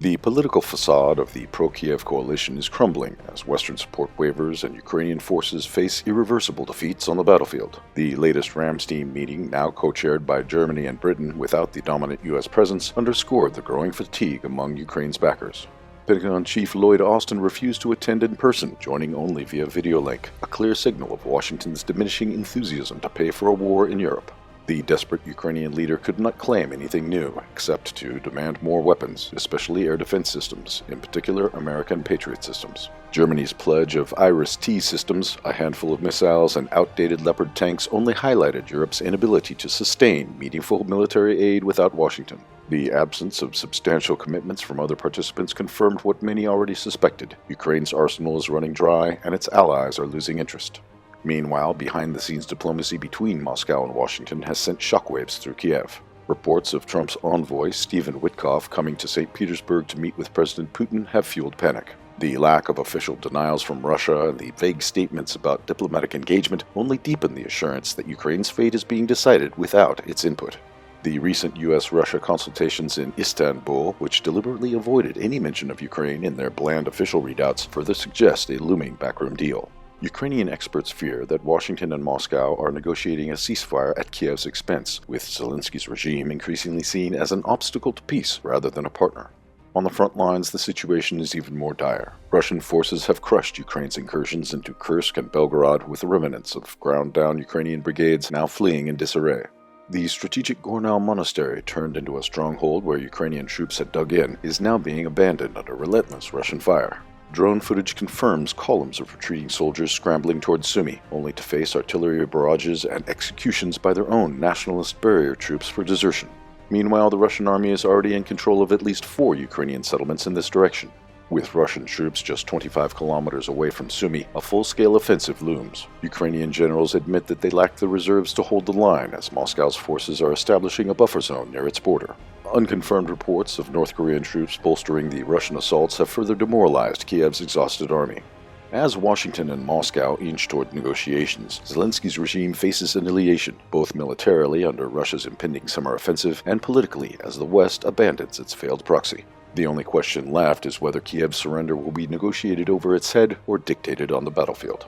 The political facade of the pro-Kiev coalition is crumbling as Western support wavers and Ukrainian forces face irreversible defeats on the battlefield. The latest RAMSTEIN meeting, now co-chaired by Germany and Britain without the dominant U.S. presence, underscored the growing fatigue among Ukraine's backers. Pentagon Chief Lloyd Austin refused to attend in person, joining only via video link, a clear signal of Washington's diminishing enthusiasm to pay for a war in Europe. The desperate Ukrainian leader could not claim anything new, except to demand more weapons, especially air defense systems, in particular American Patriot systems. Germany's pledge of IRIS-T systems, a handful of missiles, and outdated Leopard tanks only highlighted Europe's inability to sustain meaningful military aid without Washington. The absence of substantial commitments from other participants confirmed what many already suspected. Ukraine's arsenal is running dry, and its allies are losing interest. Meanwhile, behind-the-scenes diplomacy between Moscow and Washington has sent shockwaves through Kiev. Reports of Trump's envoy, Stephen Witkoff, coming to St. Petersburg to meet with President Putin have fueled panic. The lack of official denials from Russia and the vague statements about diplomatic engagement only deepen the assurance that Ukraine's fate is being decided without its input. The recent U.S.-Russia consultations in Istanbul, which deliberately avoided any mention of Ukraine in their bland official readouts, further suggest a looming backroom deal. Ukrainian experts fear that Washington and Moscow are negotiating a ceasefire at Kiev's expense, with Zelensky's regime increasingly seen as an obstacle to peace rather than a partner. On the front lines, the situation is even more dire. Russian forces have crushed Ukraine's incursions into Kursk and Belgorod, with remnants of ground-down Ukrainian brigades now fleeing in disarray. The strategic Gornal monastery, turned into a stronghold where Ukrainian troops had dug in, is now being abandoned under relentless Russian fire. Drone footage confirms columns of retreating soldiers scrambling towards Sumy, only to face artillery barrages and executions by their own nationalist barrier troops for desertion. Meanwhile, the Russian army is already in control of at least 4 Ukrainian settlements in this direction. With Russian troops just 25 kilometers away from Sumy, a full-scale offensive looms. Ukrainian generals admit that they lack the reserves to hold the line, as Moscow's forces are establishing a buffer zone near its border. Unconfirmed reports of North Korean troops bolstering the Russian assaults have further demoralized Kiev's exhausted army. As Washington and Moscow inch toward negotiations, Zelensky's regime faces annihilation, both militarily under Russia's impending summer offensive and politically as the West abandons its failed proxy. The only question left is whether Kiev's surrender will be negotiated over its head or dictated on the battlefield.